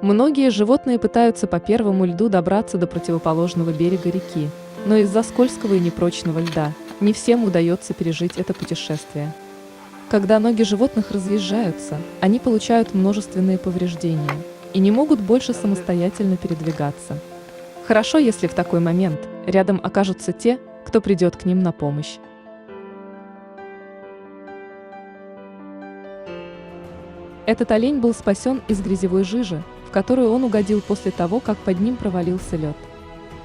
Многие животные пытаются по первому льду добраться до противоположного берега реки, но из-за скользкого и непрочного льда не всем удается пережить это путешествие. Когда ноги животных разъезжаются, они получают множественные повреждения и не могут больше самостоятельно передвигаться. Хорошо, если в такой момент рядом окажутся те, кто придет к ним на помощь. Этот олень был спасен из грязевой жижи, в которую он угодил после того, как под ним провалился лед.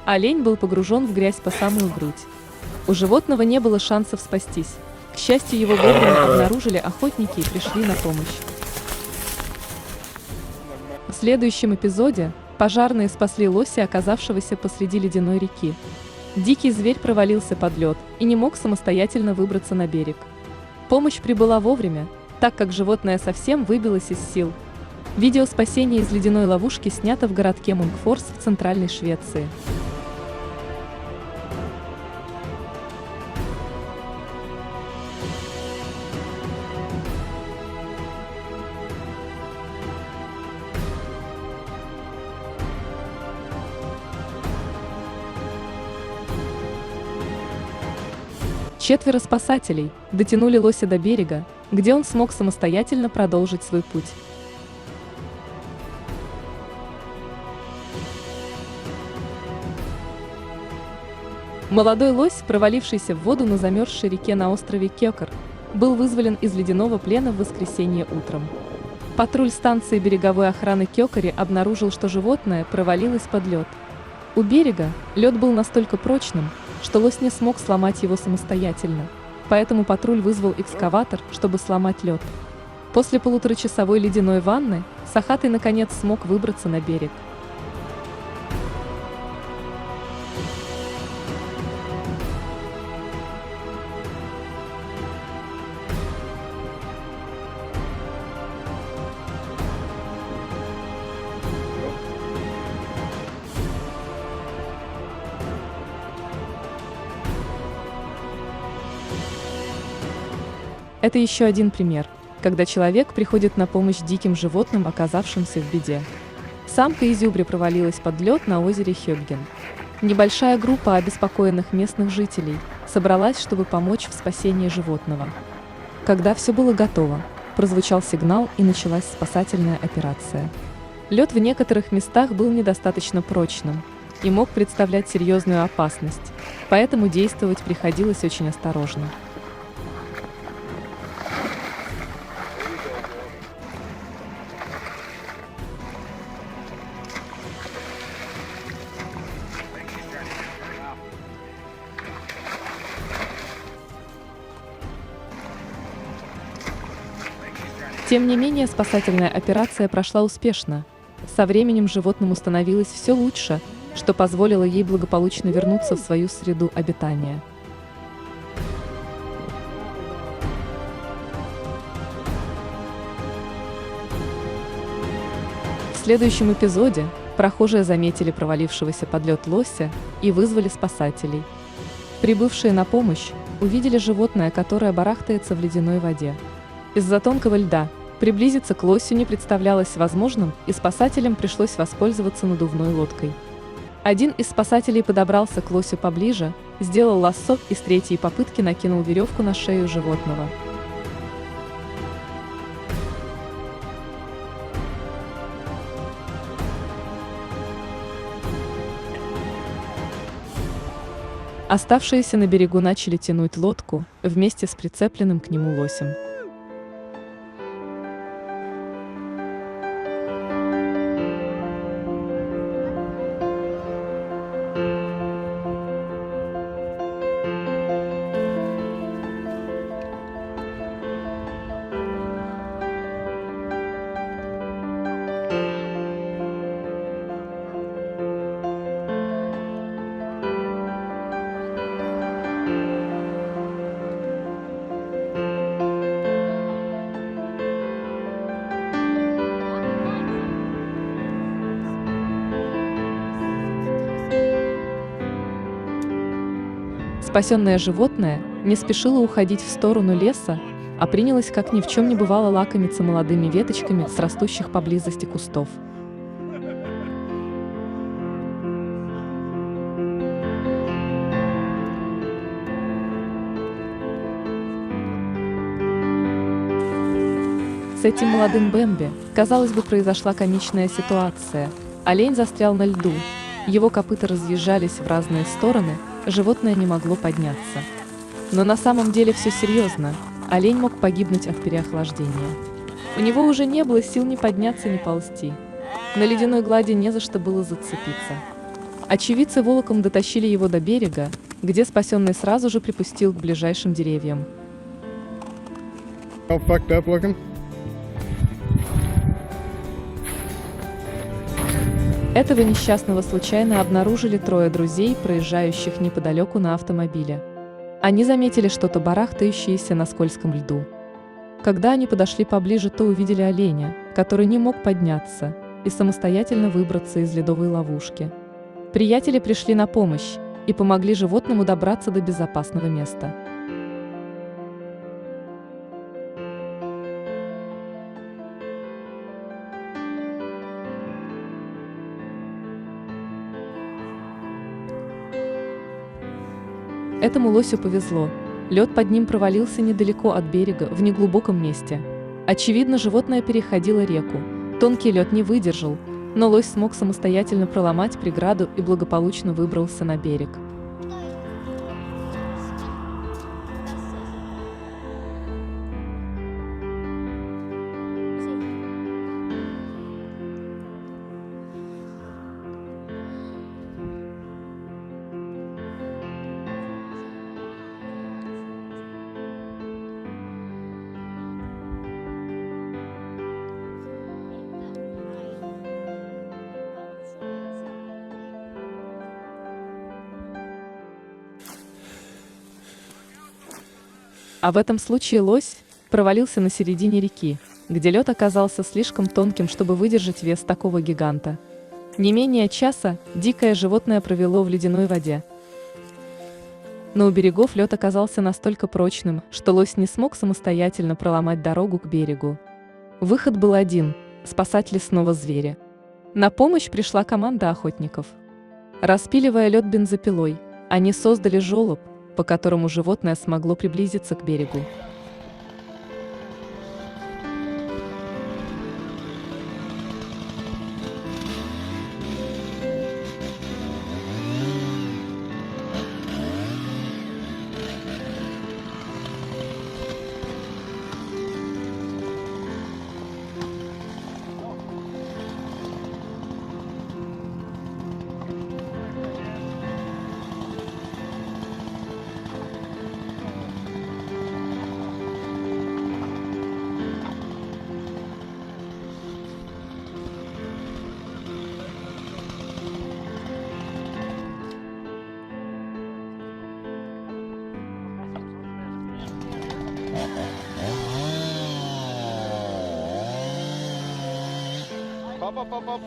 Олень был погружен в грязь по самую грудь. У животного не было шансов спастись. К счастью, его вовремя обнаружили охотники и пришли на помощь. В следующем эпизоде пожарные спасли лося, оказавшегося посреди ледяной реки. Дикий зверь провалился под лед и не мог самостоятельно выбраться на берег. Помощь прибыла вовремя, так как животное совсем выбилось из сил. Видео спасения из ледяной ловушки снято в городке Мунгфорс в Центральной Швеции. Четверо спасателей дотянули лося до берега, где он смог самостоятельно продолжить свой путь. Молодой лось, провалившийся в воду на замерзшей реке на острове Кёкар, был вызволен из ледяного плена в воскресенье утром. Патруль станции береговой охраны Кёкари обнаружил, что животное провалилось под лед. У берега лед был настолько прочным, что лось не смог сломать его самостоятельно, поэтому патруль вызвал экскаватор, чтобы сломать лед. После полуторачасовой ледяной ванны Сахатый наконец смог выбраться на берег. Это еще один пример, когда человек приходит на помощь диким животным, оказавшимся в беде. Самка изюбря провалилась под лед на озере Хёгген. Небольшая группа обеспокоенных местных жителей собралась, чтобы помочь в спасении животного. Когда все было готово, прозвучал сигнал и началась спасательная операция. Лед в некоторых местах был недостаточно прочным и мог представлять серьезную опасность, поэтому действовать приходилось очень осторожно. Тем не менее, спасательная операция прошла успешно. Со временем животному становилось все лучше, что позволило ей благополучно вернуться в свою среду обитания. В следующем эпизоде прохожие заметили провалившегося под лед лося и вызвали спасателей. Прибывшие на помощь увидели животное, которое барахтается в ледяной воде. Из-за тонкого льда приблизиться к лосю не представлялось возможным, и спасателям пришлось воспользоваться надувной лодкой. Один из спасателей подобрался к лосю поближе, сделал лассо и с третьей попытки накинул веревку на шею животного. Оставшиеся на берегу начали тянуть лодку вместе с прицепленным к нему лосем. Спасенное животное не спешило уходить в сторону леса, а принялось, как ни в чем не бывало, лакомиться молодыми веточками с растущих поблизости кустов. С этим молодым Бэмби, казалось бы, произошла комичная ситуация. Олень застрял на льду, его копыта разъезжались в разные стороны, животное не могло подняться. Но на самом деле все серьезно, олень мог погибнуть от переохлаждения. У него уже не было сил ни подняться, ни ползти. На ледяной глади не за что было зацепиться. Очевидцы волоком дотащили его до берега, где спасенный сразу же припустил к ближайшим деревьям. All fucked up looking. Этого несчастного случайно обнаружили трое друзей, проезжающих неподалеку на автомобиле. Они заметили что-то барахтающееся на скользком льду. Когда они подошли поближе, то увидели оленя, который не мог подняться и самостоятельно выбраться из ледовой ловушки. Приятели пришли на помощь и помогли животному добраться до безопасного места. Этому лосю повезло. Лед под ним провалился недалеко от берега, в неглубоком месте. Очевидно, животное переходило реку. Тонкий лед не выдержал, но лось смог самостоятельно проломать преграду и благополучно выбрался на берег. А в этом случае лось провалился на середине реки, где лед оказался слишком тонким, чтобы выдержать вес такого гиганта. Не менее часа дикое животное провело в ледяной воде. Но у берегов лед оказался настолько прочным, что лось не смог самостоятельно проломать дорогу к берегу. Выход был один – спасать лесного зверя. На помощь пришла команда охотников. Распиливая лед бензопилой, они создали желоб, по которому животное смогло приблизиться к берегу.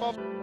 Up.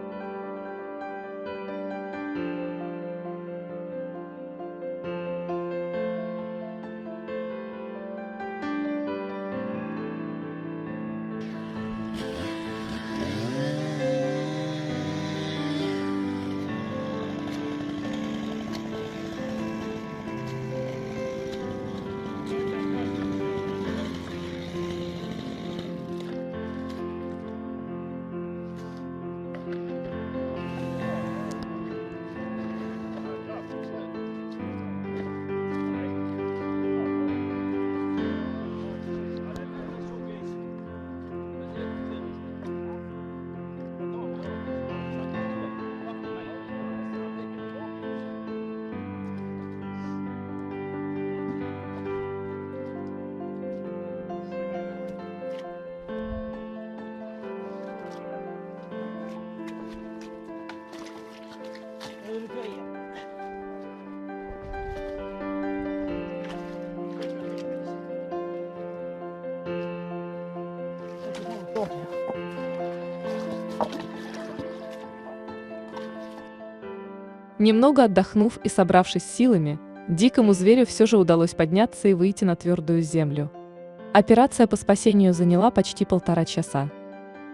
Немного отдохнув и собравшись силами, дикому зверю все же удалось подняться и выйти на твердую землю. Операция по спасению заняла почти 1,5 часа.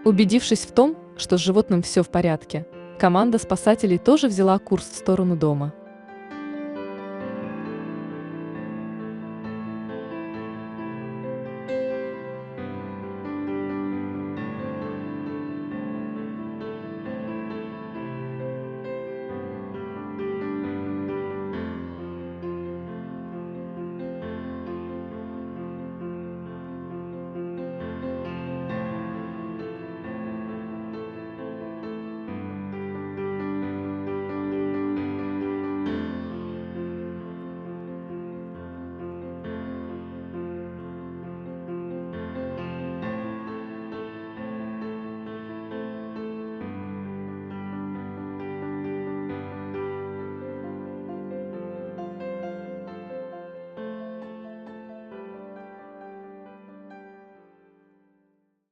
Убедившись в том, что с животным все в порядке, команда спасателей тоже взяла курс в сторону дома.